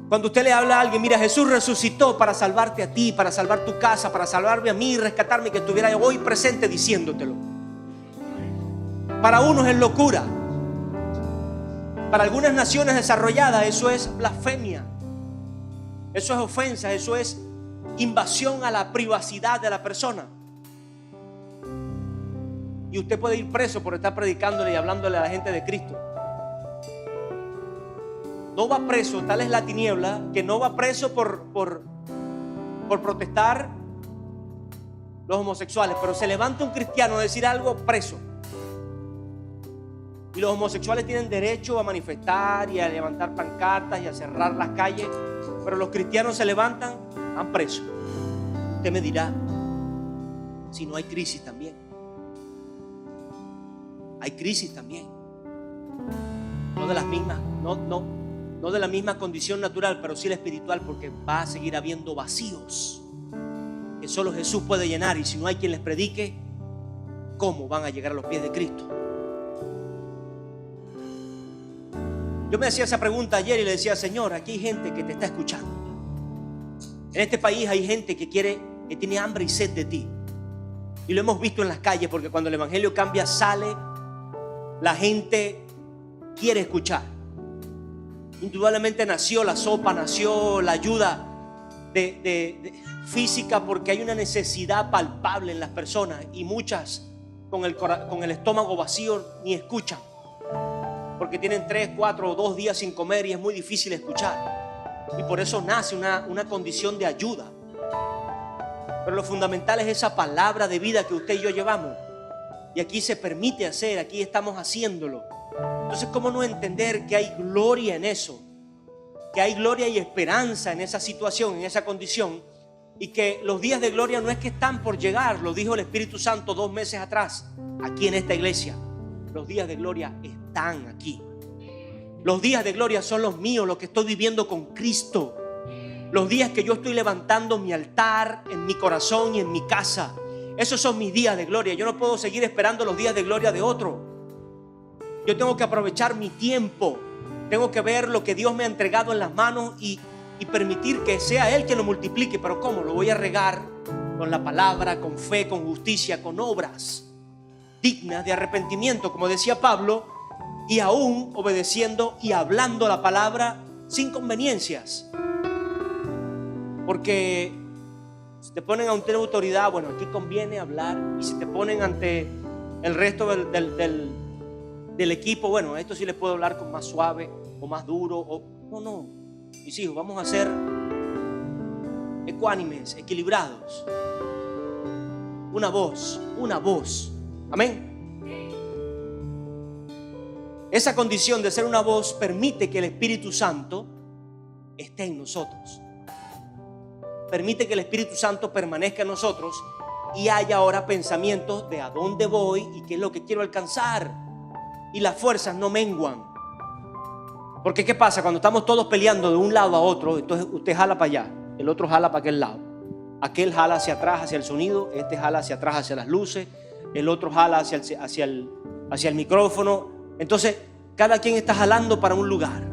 Cuando usted le habla a alguien: mira, Jesús resucitó para salvarte a ti, para salvar tu casa, para salvarme a mí, rescatarme, que estuviera hoy presente diciéndotelo. Para unos es locura. Para algunas naciones desarrolladas eso es blasfemia, eso es ofensa, eso es invasión a la privacidad de la persona. Y usted puede ir preso por estar predicándole y hablándole a la gente de Cristo. No va preso, tal es la tiniebla, que no va preso por protestar los homosexuales, pero se levanta un cristiano a decir algo, preso. Y los homosexuales tienen derecho a manifestar y a levantar pancartas y a cerrar las calles, pero los cristianos se levantan, van presos. Usted me dirá: si no hay crisis también. Hay crisis también. No de las mismas, no de la misma condición natural, pero sí la espiritual, porque va a seguir habiendo vacíos que solo Jesús puede llenar. Y si no hay quien les predique, ¿cómo van a llegar a los pies de Cristo? Yo me hacía esa pregunta ayer y le decía: Señor, aquí hay gente que te está escuchando. En este país hay gente que tiene hambre y sed de ti. Y lo hemos visto en las calles, porque cuando el evangelio cambia, sale, la gente quiere escuchar. Indudablemente nació la sopa, nació la ayuda física, porque hay una necesidad palpable en las personas, y muchas con el estómago vacío ni escuchan, porque tienen 3, 4 o 2 días sin comer y es muy difícil escuchar, y por eso nace una condición de ayuda. Pero lo fundamental es esa palabra de vida que usted y yo llevamos, y aquí se permite hacer, aquí estamos haciéndolo. Entonces, ¿cómo no entender que hay gloria en eso? que hay gloria y esperanza en esa situación, en esa condición, y que los días de gloria no es que están por llegar. Lo dijo el Espíritu Santo 2 meses atrás aquí en esta iglesia. Los días de gloria están aquí. Los días de gloria son los míos, los que estoy viviendo con Cristo. Los días que yo estoy levantando mi altar en mi corazón y en mi casa. Esos son mis días de gloria. Yo no puedo seguir esperando los días de gloria de otro. Yo tengo que aprovechar mi tiempo. Tengo que ver lo que Dios me ha entregado en las manos y permitir que sea Él quien lo multiplique. Pero ¿cómo? Lo voy a regar con la palabra, con fe, con justicia, con obras dignas de arrepentimiento, como decía Pablo, y aún obedeciendo y hablando la palabra sin conveniencias. Porque si te ponen ante una autoridad, bueno, aquí conviene hablar. Y si te ponen ante el resto del equipo, bueno, esto sí les puedo hablar con más suave o más duro. No, mis hijos, vamos a ser ecuánimes, equilibrados. Una voz. Amén. Esa condición de ser una voz permite que el Espíritu Santo esté en nosotros. Permite que el Espíritu Santo permanezca en nosotros y haya ahora pensamientos de a dónde voy y qué es lo que quiero alcanzar. Y las fuerzas no menguan. Porque ¿qué pasa? Cuando estamos todos peleando de un lado a otro, entonces usted jala para allá, el otro jala para aquel lado. Aquel jala hacia atrás, hacia el sonido, este jala hacia atrás, hacia las luces, el otro jala hacia el micrófono. Entonces, cada quien está jalando para un lugar.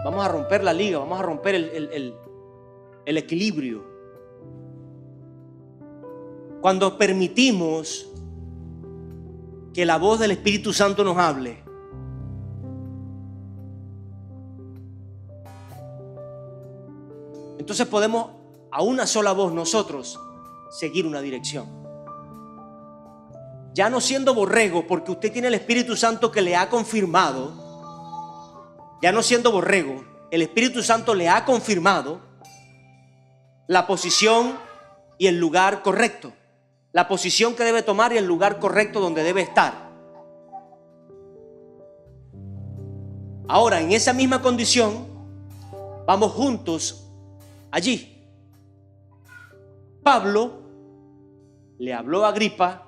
Vamos a romper la liga, vamos a romper el equilibrio. Cuando permitimos que la voz del Espíritu Santo nos hable, entonces podemos a una sola voz nosotros seguir una dirección. Ya no siendo borrego, porque usted tiene el Espíritu Santo que le ha confirmado. Ya no siendo borrego, el Espíritu Santo le ha confirmado la posición y el lugar correcto. La posición que debe tomar y el lugar correcto donde debe estar. Ahora, en esa misma condición, vamos juntos allí. Pablo le habló a Agripa.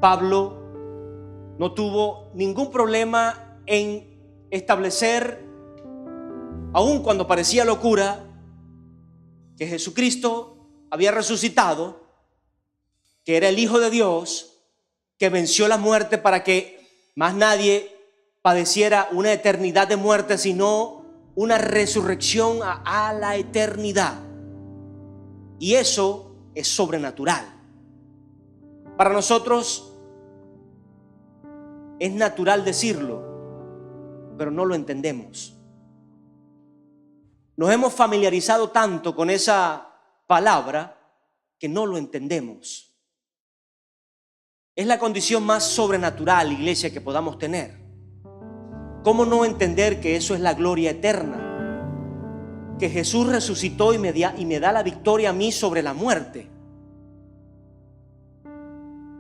Pablo no tuvo ningún problema en establecer, aun cuando parecía locura, que Jesucristo había resucitado, que era el Hijo de Dios, que venció la muerte para que más nadie padeciera una eternidad de muerte, sino una resurrección a la eternidad. Y eso es sobrenatural. Para nosotros es natural decirlo, pero no lo entendemos. Nos hemos familiarizado tanto con esa palabra que no lo entendemos. Es la condición más sobrenatural, iglesia, que podamos tener. ¿Cómo no entender que eso es la gloria eterna? Que Jesús resucitó y me da la victoria a mí sobre la muerte.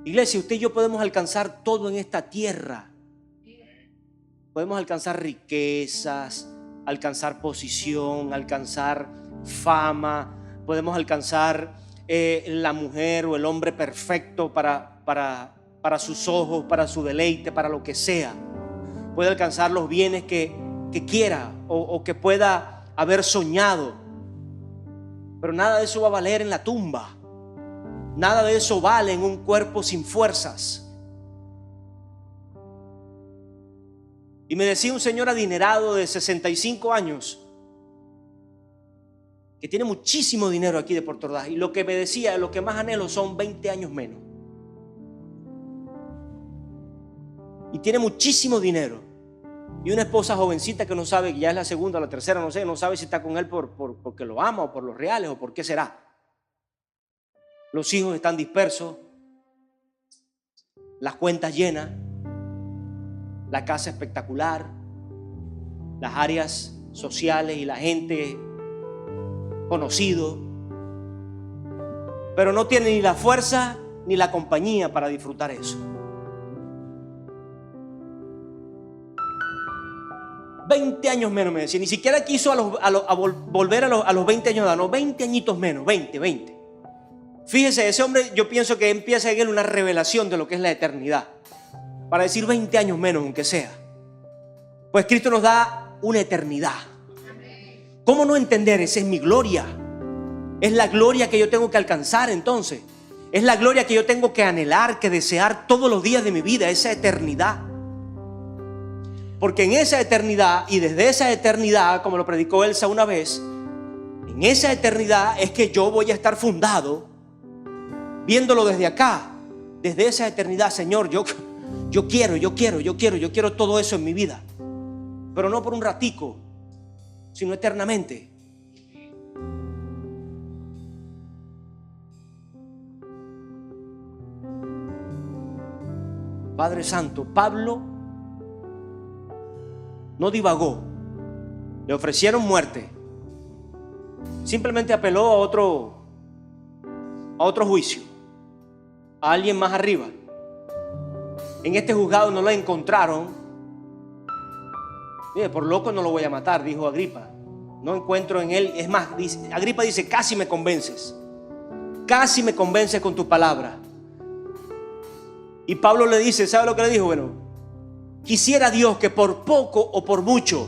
Iglesia, usted y yo podemos alcanzar todo en esta tierra. Podemos alcanzar riquezas, alcanzar posición, alcanzar fama. Podemos alcanzar la mujer o el hombre perfecto para sus ojos, para su deleite, para lo que sea. Puede alcanzar los bienes que quiera o que pueda haber soñado. Pero nada de eso va a valer en la tumba. Nada de eso vale en un cuerpo sin fuerzas. Y me decía un señor adinerado de 65 años que tiene muchísimo dinero aquí de Puerto Ordaz, y lo que me decía, lo que más anhelo son 20 años menos. Y tiene muchísimo dinero. Y una esposa jovencita que no sabe, que ya es la segunda o la tercera, no sabe si está con él porque lo ama o por los reales o por qué será. Los hijos están dispersos, las cuentas llenas, la casa espectacular, las áreas sociales y la gente conocido, pero no tiene ni la fuerza ni la compañía para disfrutar eso. 20 años menos, me decía. Ni siquiera quiso volver a los 20 años de edad. No, 20 añitos menos, 20. Fíjese, ese hombre, yo pienso que empieza en él una revelación de lo que es la eternidad. Para decir 20 años menos, aunque sea. Pues Cristo nos da una eternidad. ¿Cómo no entender? Esa es mi gloria. Es la gloria que yo tengo que alcanzar entonces. Es la gloria que yo tengo que anhelar, que desear todos los días de mi vida, esa eternidad. Porque en esa eternidad, y desde esa eternidad, como lo predicó Elsa una vez, en esa eternidad es que yo voy a estar fundado, viéndolo desde acá, desde esa eternidad. Señor, yo quiero todo eso en mi vida, pero no por un ratico, sino eternamente. Padre Santo, Pablo no divagó, le ofrecieron muerte, simplemente apeló a otro juicio, a alguien más arriba. En este juzgado no lo encontraron. Mire, por loco no lo voy a matar, dijo Agripa. No encuentro en él. Es más, Agripa dice, casi me convences con tu palabra. Y Pablo le dice, ¿sabe lo que le dijo? Bueno, quisiera Dios que por poco o por mucho,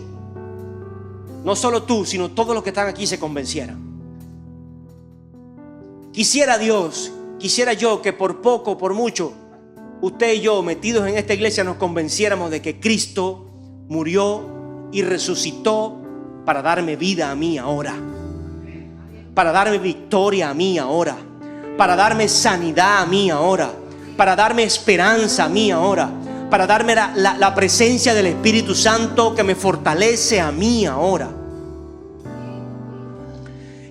no solo tú, sino todos los que están aquí se convencieran. Quisiera yo que por poco o por mucho, usted y yo, metidos en esta iglesia, nos convenciéramos de que Cristo murió y resucitó para darme vida a mí ahora, para darme victoria a mí ahora, para darme sanidad a mí ahora, para darme esperanza a mí ahora, para darme la presencia del Espíritu Santo que me fortalece a mí ahora.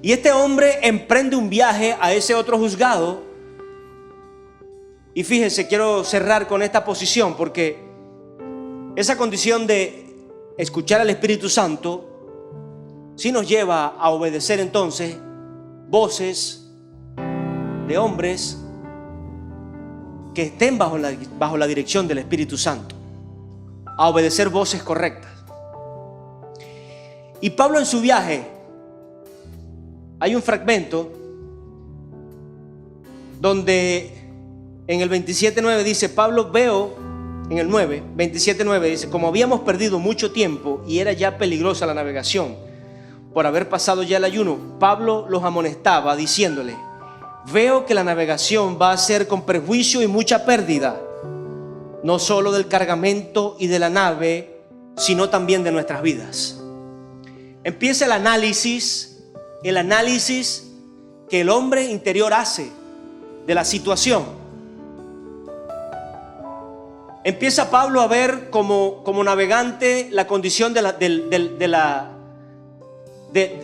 Y este hombre emprende un viaje a ese otro juzgado. Y fíjense, quiero cerrar con esta posición, porque esa condición de escuchar al Espíritu Santo sí nos lleva a obedecer entonces voces de hombres que estén bajo la dirección del Espíritu Santo, a obedecer voces correctas. Y Pablo, en su viaje, hay un fragmento donde en el 27:9 dice, Pablo, veo, en el 27:9 dice, como habíamos perdido mucho tiempo y era ya peligrosa la navegación por haber pasado ya el ayuno, Pablo los amonestaba diciéndole, veo que la navegación va a ser con perjuicio y mucha pérdida, no solo del cargamento y de la nave, sino también de nuestras vidas. Empieza el análisis que el hombre interior hace de la situación. Empieza Pablo a ver como navegante la condición de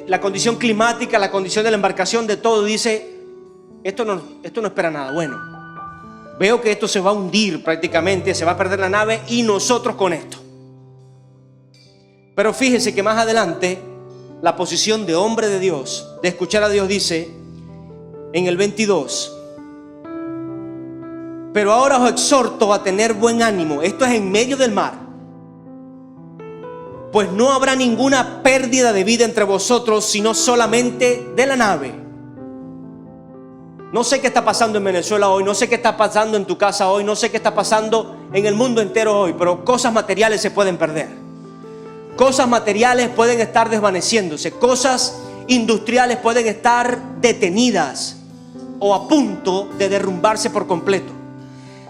la condición climática, la condición de la embarcación, de todo. Dice, esto no espera nada bueno. Veo que esto se va a hundir prácticamente, se va a perder la nave y nosotros con esto. Pero fíjese que más adelante la posición de hombre de Dios, de escuchar a Dios, dice en el 22, pero ahora os exhorto a tener buen ánimo. Esto es en medio del mar. Pues no habrá ninguna pérdida de vida entre vosotros, sino solamente de la nave. No sé qué está pasando en Venezuela hoy, no sé qué está pasando en tu casa hoy, no sé qué está pasando en el mundo entero hoy, pero cosas materiales se pueden perder. Cosas materiales pueden estar desvaneciéndose, cosas industriales pueden estar detenidas o a punto de derrumbarse por completo.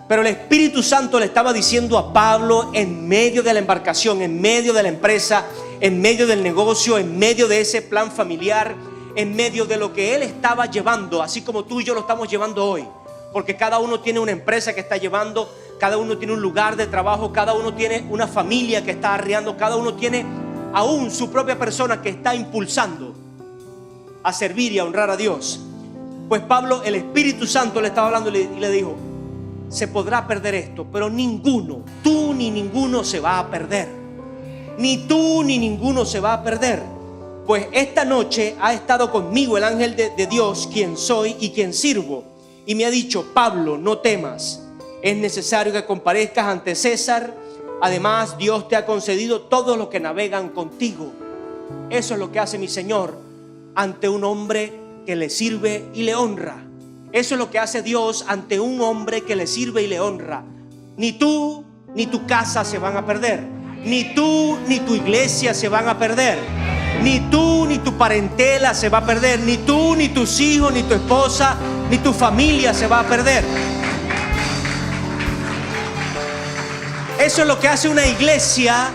Pero el Espíritu Santo le estaba diciendo a Pablo, en medio de la embarcación, en medio de la empresa, en medio del negocio, en medio de ese plan familiar, en medio de lo que él estaba llevando, así como tú y yo lo estamos llevando hoy, porque cada uno tiene una empresa que está llevando, cada uno tiene un lugar de trabajo, cada uno tiene una familia que está arreando, cada uno tiene aún su propia persona que está impulsando a servir y a honrar a Dios. Pues Pablo, el Espíritu Santo le estaba hablando y le dijo, se podrá perder esto, pero ninguno, tú ni ninguno se va a perder. Ni tú ni ninguno se va a perder. Pues esta noche ha estado conmigo el ángel de Dios, quien soy y quien sirvo. Y me ha dicho, Pablo, no temas. Es necesario que comparezcas ante César, Además, Dios te ha concedido todos los que navegan contigo. Eso es lo que hace mi Señor ante un hombre que le sirve y le honra. Eso es lo que hace Dios ante un hombre que le sirve y le honra. Ni tú ni tu casa se van a perder. Ni tú ni tu iglesia se van a perder. Ni tú ni tu parentela se va a perder. Ni tú ni tus hijos, ni tu esposa, ni tu familia se va a perder. Eso es lo que hace una iglesia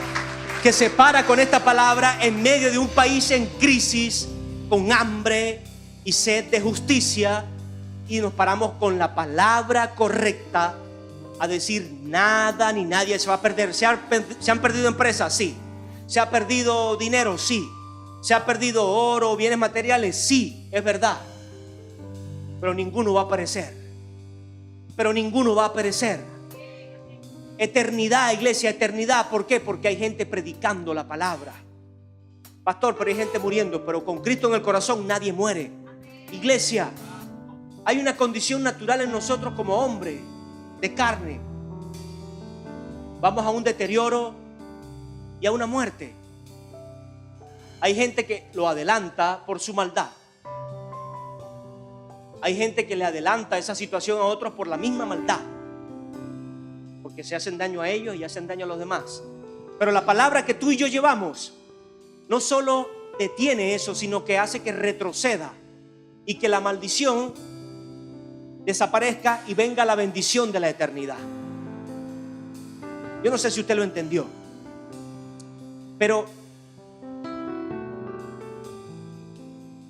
que se para con esta palabra en medio de un país en crisis, con hambre y sed de justicia, y nos paramos con la palabra correcta a decir: nada ni nadie se va a perder. ¿Se han perdido empresas? Sí. ¿Se ha perdido dinero? Sí. ¿Se ha perdido oro, bienes materiales? Sí, es verdad. Pero ninguno va a perecer. Pero ninguno va a perecer. Eternidad, iglesia, eternidad. ¿Por qué? Porque hay gente predicando la palabra. Pastor, pero hay gente muriendo. Pero con Cristo en el corazón nadie muere. Iglesia, hay una condición natural en nosotros como hombres de carne. Vamos a un deterioro y a una muerte. Hay gente que lo adelanta por su maldad. Hay gente que le adelanta esa situación a otros por la misma maldad, porque se hacen daño a ellos y hacen daño a los demás. Pero la palabra que tú y yo llevamos no solo detiene eso, sino que hace que retroceda y que la maldición desaparezca y venga la bendición de la eternidad. Yo no sé si usted lo entendió, pero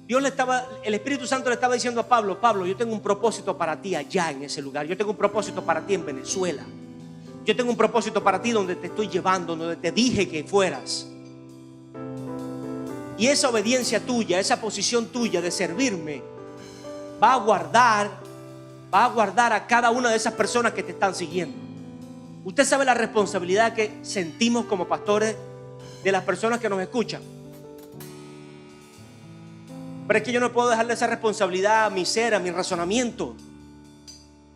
el Espíritu Santo le estaba diciendo a Pablo: Pablo, yo tengo un propósito para ti allá en ese lugar. Yo tengo un propósito para ti en Venezuela. Yo tengo un propósito para ti donde te estoy llevando, donde te dije que fueras. Y esa obediencia tuya, esa posición tuya de servirme, va a guardar a cada una de esas personas que te están siguiendo. Usted sabe la responsabilidad que sentimos como pastores de las personas que nos escuchan. Pero es que yo no puedo dejarle esa responsabilidad a mi ser, a mi razonamiento.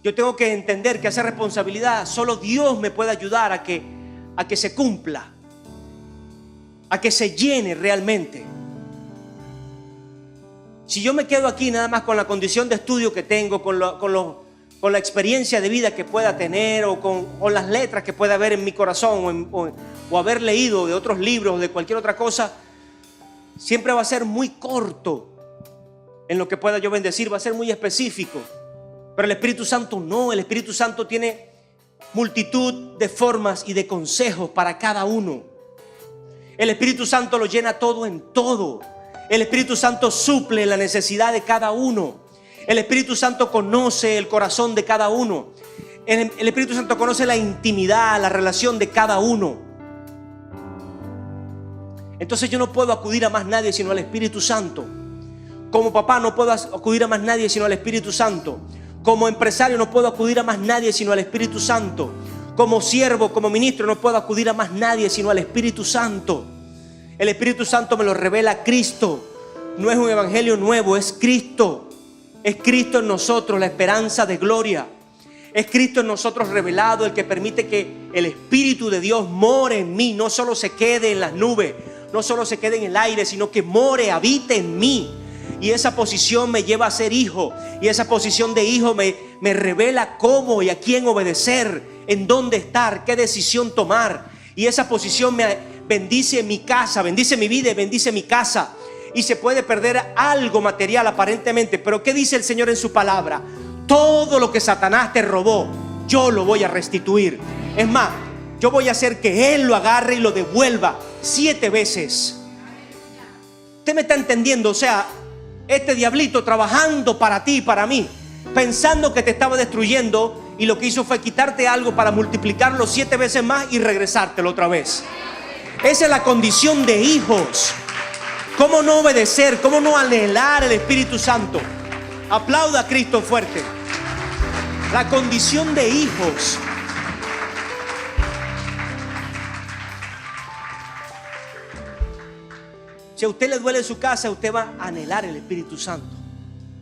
Yo tengo que entender que esa responsabilidad solo Dios me puede ayudar a que se cumpla, a que se llene realmente. Si yo me quedo aquí nada más con la condición de estudio que tengo, con la experiencia de vida que pueda tener, o con las letras que pueda haber en mi corazón, o haber leído de otros libros o de cualquier otra cosa, siempre va a ser muy corto en lo que pueda yo bendecir, va a ser muy específico. Pero el Espíritu Santo no, el Espíritu Santo tiene multitud de formas y de consejos para cada uno. El Espíritu Santo lo llena todo en todo. El Espíritu Santo suple la necesidad de cada uno. El Espíritu Santo conoce el corazón de cada uno. El Espíritu Santo conoce la intimidad, la relación de cada uno. Entonces yo no puedo acudir a más nadie sino al Espíritu Santo. Como papá no puedo acudir a más nadie sino al Espíritu Santo. Como empresario no puedo acudir a más nadie sino al Espíritu Santo. Como siervo, como ministro no puedo acudir a más nadie sino al Espíritu Santo. El Espíritu Santo me lo revela Cristo. No es un evangelio nuevo, es Cristo. Es Cristo en nosotros, la esperanza de gloria. Es Cristo en nosotros revelado, el que permite que el Espíritu de Dios more en mí. No solo se quede en las nubes, no solo se quede en el aire, sino que more, habite en mí. Y esa posición me lleva a ser hijo. Y esa posición de hijo me revela cómo y a quién obedecer, en dónde estar, qué decisión tomar. Y esa posición me bendice mi casa, bendice mi vida y bendice mi casa. Y se puede perder algo material aparentemente, pero ¿qué dice el Señor en su palabra? Todo lo que Satanás te robó, yo lo voy a restituir. Es más, yo voy a hacer que Él lo agarre y lo devuelva 7 veces. ¿Usted me está entendiendo? O sea, este diablito trabajando para ti y para mí, pensando que te estaba destruyendo, y lo que hizo fue quitarte algo para multiplicarlo 7 veces más y regresártelo otra vez. Esa es la condición de hijos. ¿Cómo no obedecer? ¿Cómo no anhelar el Espíritu Santo? Aplauda a Cristo fuerte. La condición de hijos. Si a usted le duele en su casa, usted va a anhelar el Espíritu Santo.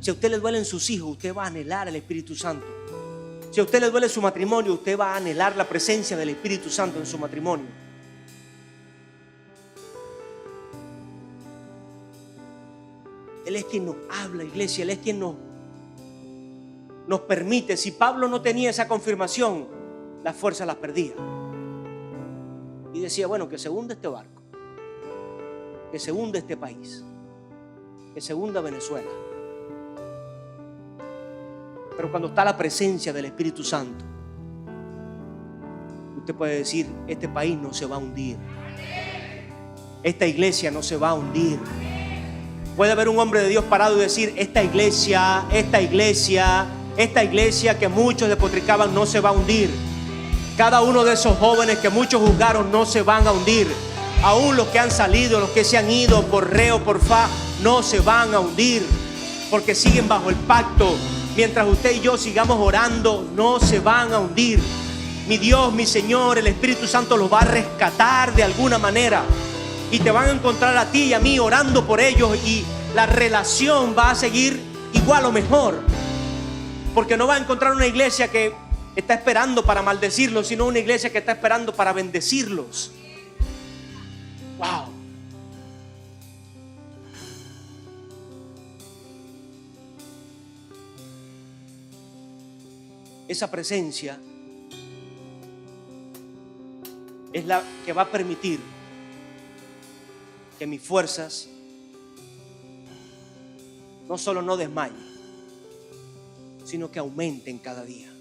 Si a usted le duele en sus hijos, usted va a anhelar el Espíritu Santo. Si Si a usted le duele su matrimonio, usted va a anhelar la presencia del Espíritu Santo en su matrimonio. Él es quien nos habla, iglesia. Él es quien nos permite. Si Pablo no tenía esa confirmación, las fuerzas las perdía. Y decía, bueno, que se hunda este barco, que se hunda este país, que se hunda Venezuela. Pero cuando está la presencia del Espíritu Santo, usted puede decir, este país no se va a hundir. Esta iglesia no se va a hundir. Puede haber un hombre de Dios parado y decir, esta iglesia que muchos despotricaban no se va a hundir. Cada uno de esos jóvenes que muchos juzgaron no se van a hundir. Aún los que han salido, los que se han ido por re o por fa, no se van a hundir, porque siguen bajo el pacto. Mientras usted y yo sigamos orando, no se van a hundir. Mi Dios, mi Señor, el Espíritu Santo los va a rescatar de alguna manera. Y te van a encontrar a ti y a mí orando por ellos, y la relación va a seguir igual o mejor. Porque no va a encontrar una iglesia que está esperando para maldecirlos, sino una iglesia que está esperando para bendecirlos. ¡Wow! Esa presencia es la que va a permitir que mis fuerzas no solo no desmayen, sino que aumenten cada día.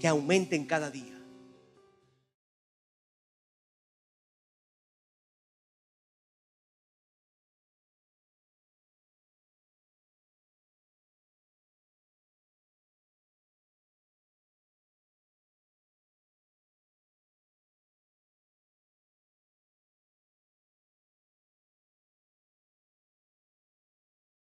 Que aumenten cada día.